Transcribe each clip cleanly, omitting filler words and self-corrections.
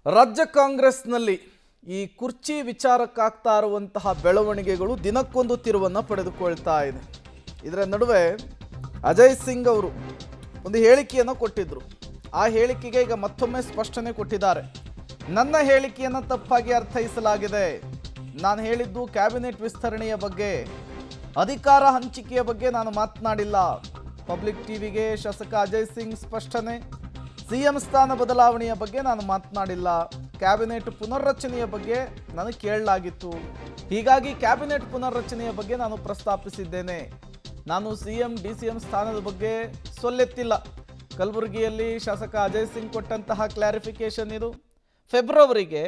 ರಾಜ್ಯ ಕಾಂಗ್ರೆಸ್ನಲ್ಲಿ ಈ ಕುರ್ಚಿ ವಿಚಾರಕ್ಕಾಗ್ತಾ ಇರುವಂತಹ ಬೆಳವಣಿಗೆಗಳು ದಿನಕ್ಕೊಂದು ತಿರುವನ್ನು ಪಡೆದುಕೊಳ್ತಾ ಇದೆ. ಇದರ ನಡುವೆ ಅಜಯ್ ಸಿಂಗ್ ಅವರು ಒಂದು ಹೇಳಿಕೆಯನ್ನು ಕೊಟ್ಟಿದ್ದರು. ಆ ಹೇಳಿಕೆಗೆ ಈಗ ಮತ್ತೊಮ್ಮೆ ಸ್ಪಷ್ಟನೆ ಕೊಟ್ಟಿದ್ದಾರೆ. ನನ್ನ ಹೇಳಿಕೆಯನ್ನು ತಪ್ಪಾಗಿ ಅರ್ಥೈಸಲಾಗಿದೆ. ನಾನು ಹೇಳಿದ್ದು ಕ್ಯಾಬಿನೆಟ್ ವಿಸ್ತರಣೆಯ ಬಗ್ಗೆ, ಅಧಿಕಾರ ಹಂಚಿಕೆಯ ಬಗ್ಗೆ ನಾನು ಮಾತನಾಡಿಲ್ಲ. ಪಬ್ಲಿಕ್ ಟಿವಿಗೆ ಶಾಸಕ ಅಜಯ್ ಸಿಂಗ್ ಸ್ಪಷ್ಟನೆ. ಸಿಎಂ ಸ್ಥಾನ ಬದಲಾವಣೆಯ ಬಗ್ಗೆ ನಾನು ಮಾತನಾಡಿಲ್ಲ. ಕ್ಯಾಬಿನೆಟ್ ಪುನರ್ರಚನೆಯ ಬಗ್ಗೆ ನನಗೆ ಕೇಳಲಾಗಿತ್ತು. ಹೀಗಾಗಿ ಕ್ಯಾಬಿನೆಟ್ ಪುನರ್ರಚನೆಯ ಬಗ್ಗೆ ನಾನು ಪ್ರಸ್ತಾಪಿಸಿದ್ದೇನೆ. ನಾನು ಸಿಎಂ ಡಿಸಿಎಂ ಸ್ಥಾನದ ಬಗ್ಗೆ ಸೊಲ್ಲೆತ್ತಿಲ್ಲ. ಕಲಬುರಗಿಯಲ್ಲಿ ಶಾಸಕ ಅಜಯ್ ಸಿಂಗ್ ಕೊಟ್ಟಂತಹ ಕ್ಲಾರಿಫಿಕೇಶನ್ ಇದು. ಫೆಬ್ರವರಿಗೆ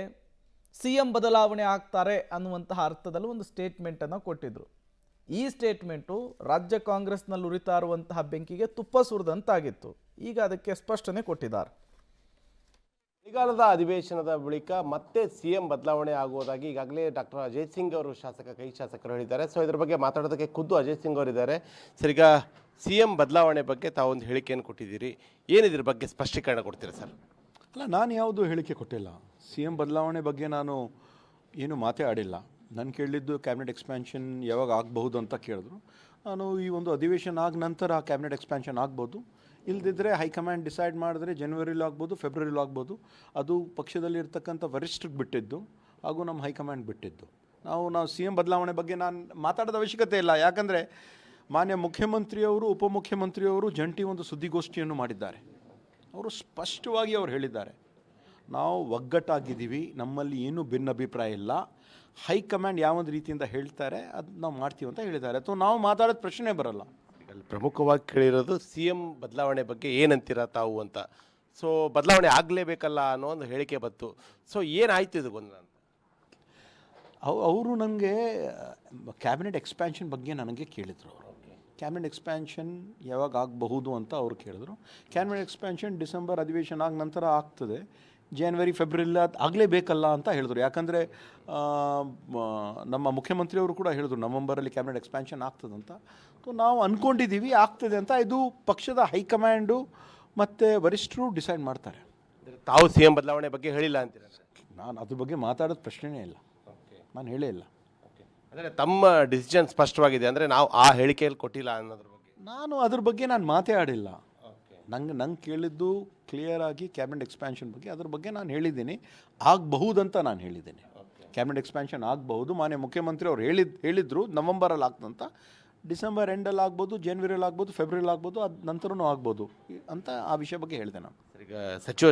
ಸಿಎಂ ಬದಲಾವಣೆ ಆಗ್ತಾರೆ ಅನ್ನುವಂತಹ ಅರ್ಥದಲ್ಲಿ ಒಂದು ಸ್ಟೇಟ್ಮೆಂಟನ್ನು ಕೊಟ್ಟಿದ್ರು. ಈ ಸ್ಟೇಟ್ಮೆಂಟು ರಾಜ್ಯ ಕಾಂಗ್ರೆಸ್ನಲ್ಲಿ ಉರಿತಾ ಇರುವಂತಹ ಬೆಂಕಿಗೆ ತುಪ್ಪ ಸುರಿದಂತಾಗಿತ್ತು. ಈಗ ಅದಕ್ಕೆ ಸ್ಪಷ್ಟನೆ ಕೊಟ್ಟಿದ್ದಾರೆ. ಚಳಿಗಾಲದ ಅಧಿವೇಶನದ ಬಳಿಕ ಮತ್ತೆ ಸಿಎಂ ಬದಲಾವಣೆ ಆಗುವುದಾಗಿ ಈಗಾಗಲೇ ಡಾಕ್ಟರ್ ಅಜಯ್ ಸಿಂಗ್ ಅವರು ಕೈ ಶಾಸಕರು ಹೇಳಿದ್ದಾರೆ. ಸೊ ಇದ್ರ ಬಗ್ಗೆ ಮಾತಾಡೋದಕ್ಕೆ ಖುದ್ದು ಅಜಯ್ ಸಿಂಗ್ ಅವರು ಇದ್ದಾರೆ. ಸರ್, ಈಗ ಸಿಎಂ ಬದಲಾವಣೆ ಬಗ್ಗೆ ತಾವೊಂದು ಹೇಳಿಕೆಯನ್ನು ಕೊಟ್ಟಿದ್ದೀರಿ. ಏನಿದ್ರ ಬಗ್ಗೆ ಸ್ಪಷ್ಟೀಕರಣ ಕೊಡ್ತೀರಾ ಸರ್? ಅಲ್ಲ, ನಾನು ಯಾವುದು ಹೇಳಿಕೆ ಕೊಟ್ಟಿಲ್ಲ. ಸಿಎಂ ಬದಲಾವಣೆ ಬಗ್ಗೆ ನಾನು ಏನು ಮಾತೇ ಆಡಿಲ್ಲ. ನಾನು ಕೇಳಿದ್ದು ಕ್ಯಾಬಿನೆಟ್ ಎಕ್ಸ್ಪ್ಯಾನ್ಷನ್ ಯಾವಾಗ ಆಗಬಹುದು ಅಂತ ಕೇಳಿದ್ರು. ನಾನು ಈ ಒಂದು ಅಧಿವೇಶನ ಆದ ನಂತರ ಕ್ಯಾಬಿನೆಟ್ ಎಕ್ಸ್ಪ್ಯಾನ್ಷನ್ ಆಗ್ಬೋದು, ಇಲ್ಲದಿದ್ದರೆ ಹೈಕಮಾಂಡ್ ಡಿಸೈಡ್ ಮಾಡಿದ್ರೆ ಜನವರಿಲಿ ಆಗ್ಬೋದು, ಫೆಬ್ರವರಿಲಿ ಆಗ್ಬೋದು. ಅದು ಪಕ್ಷದಲ್ಲಿ ಇರ್ತಕ್ಕಂಥ ವರಿಷ್ಠರಿಗೆ ಬಿಟ್ಟಿದ್ದು ಹಾಗೂ ನಮ್ಮ ಹೈಕಮಾಂಡ್ ಬಿಟ್ಟಿದ್ದು. ನಾವು ಸಿ ಎಂ ಬದಲಾವಣೆ ಬಗ್ಗೆ ನಾನು ಮಾತಾಡೋದ ಅವಶ್ಯಕತೆ ಇಲ್ಲ. ಯಾಕಂದರೆ ಮಾನ್ಯ ಮುಖ್ಯಮಂತ್ರಿಯವರು, ಉಪಮುಖ್ಯಮಂತ್ರಿಯವರು ಜಂಟಿ ಒಂದು ಸುದ್ದಿಗೋಷ್ಠಿಯನ್ನು ಮಾಡಿದ್ದಾರೆ. ಅವರು ಸ್ಪಷ್ಟವಾಗಿ ಅವರು ಹೇಳಿದ್ದಾರೆ, ನಾವು ಒಗ್ಗಟ್ಟಾಗಿದ್ದೀವಿ, ನಮ್ಮಲ್ಲಿ ಏನೂ ಭಿನ್ನಾಭಿಪ್ರಾಯ ಇಲ್ಲ. ಹೈಕಮಾಂಡ್ ಯಾವೊಂದು ರೀತಿಯಿಂದ ಹೇಳ್ತಾರೆ ಅದು ನಾವು ಮಾಡ್ತೀವಿ ಅಂತ ಹೇಳಿದ್ದಾರೆ. ಅಥವಾ ನಾವು ಮಾತಾಡೋದು ಪ್ರಶ್ನೆ ಬರಲ್ಲ. ಪ್ರಮುಖವಾಗಿ ಕೇಳಿರೋದು ಸಿಎಂ ಬದಲಾವಣೆ ಬಗ್ಗೆ ಏನಂತೀರಾ ತಾವು ಅಂತ. ಸೊ ಬದಲಾವಣೆ ಆಗಲೇಬೇಕಲ್ಲ ಅನ್ನೋ ಒಂದು ಹೇಳಿಕೆ ಬಂತು. ಸೊ ಏನಾಯ್ತು ಇದು ಗೊಂದಲ ಅಂತ? ಅವರು ನನಗೆ ಕ್ಯಾಬಿನೆಟ್ ಎಕ್ಸ್ಪ್ಯಾನ್ಷನ್ ಬಗ್ಗೆ ನನಗೆ ಕೇಳಿದರು. ಅವರು ಕ್ಯಾಬಿನೆಟ್ ಎಕ್ಸ್ಪ್ಯಾನ್ಷನ್ ಯಾವಾಗ ಆಗಬಹುದು ಅಂತ ಅವರು ಕೇಳಿದ್ರು. ಕ್ಯಾಬಿನೆಟ್ ಎಕ್ಸ್ಪ್ಯಾನ್ಷನ್ ಡಿಸೆಂಬರ್ ಅಧಿವೇಶನ ಆದ ನಂತರ ಆಗ್ತದೆ, ಜನವರಿ ಫೆಬ್ರವರಿಲಿ ಅದು ಆಗಲೇಬೇಕಲ್ಲ ಅಂತ ಹೇಳಿದ್ರು. ಯಾಕಂದರೆ ನಮ್ಮ ಮುಖ್ಯಮಂತ್ರಿಯವರು ಕೂಡ ಹೇಳಿದ್ರು ನವಂಬರಲ್ಲಿ ಕ್ಯಾಬಿನೆಟ್ ಎಕ್ಸ್ಪ್ಯಾನ್ಷನ್ ಆಗ್ತದಂತ. ಸೊ ನಾವು ಅಂದ್ಕೊಂಡಿದ್ದೀವಿ ಆಗ್ತದೆ ಅಂತ. ಇದು ಪಕ್ಷದ ಹೈಕಮಾಂಡು ಮತ್ತು ವರಿಷ್ಠರು ಡಿಸೈಡ್ ಮಾಡ್ತಾರೆ. ತಾವು ಸಿಎಂ ಬದಲಾವಣೆ ಬಗ್ಗೆ ಹೇಳಿಲ್ಲ ಅಂತೀರ? ನಾನು ಅದ್ರ ಬಗ್ಗೆ ಮಾತಾಡೋದು ಪ್ರಶ್ನೆಯೇ ಇಲ್ಲ. ನಾನು ಹೇಳೇ ಇಲ್ಲ. ಅಂದರೆ ತಮ್ಮ ಡಿಸಿಷನ್ ಸ್ಪಷ್ಟವಾಗಿದೆ, ಅಂದರೆ ನಾವು ಆ ಹೇಳಿಕೆಯಲ್ಲಿ ಕೊಟ್ಟಿಲ್ಲ ಅನ್ನೋದ್ರ ಬಗ್ಗೆ ನಾನು ಅದ್ರ ಬಗ್ಗೆ ನಾನು ಮಾತೇ ಆಡಿಲ್ಲ. ನಂಗೆ ಕೇಳಿದ್ದು ಕ್ಲಿಯರ್ ಆಗಿ ಕ್ಯಾಬಿನೆಟ್ ಎಕ್ಸ್ಪ್ಯಾನ್ಷನ್ ಬಗ್ಗೆ, ಅದ್ರ ಬಗ್ಗೆ ನಾನು ಹೇಳಿದ್ದೀನಿ. ಆಗಬಹುದಂತ ನಾನು ಹೇಳಿದ್ದೀನಿ. ಕ್ಯಾಬಿನೆಟ್ ಎಕ್ಸ್ಪ್ಯಾನ್ಷನ್ ಆಗಬಹುದು. ಮಾನ್ಯ ಮುಖ್ಯಮಂತ್ರಿ ಅವ್ರು ಹೇಳಿದ್ರು ನವಂಬರಲ್ಲಿ ಆಗ್ತದಂತ. ಡಿಸೆಂಬರ್ ಎಂಡಲ್ಲಿ ಆಗ್ಬೋದು, ಜನವರಿಯಲ್ಲಿ ಆಗ್ಬೋದು, ಫೆಬ್ರವರಿಲಿ ಆಗ್ಬೋದು, ಅದು ನಂತರನೂ ಆಗ್ಬೋದು ಅಂತ ಆ ವಿಷಯ ಬಗ್ಗೆ ಹೇಳಿದೆ ನಾನು. ಈಗ ಸಚಿವ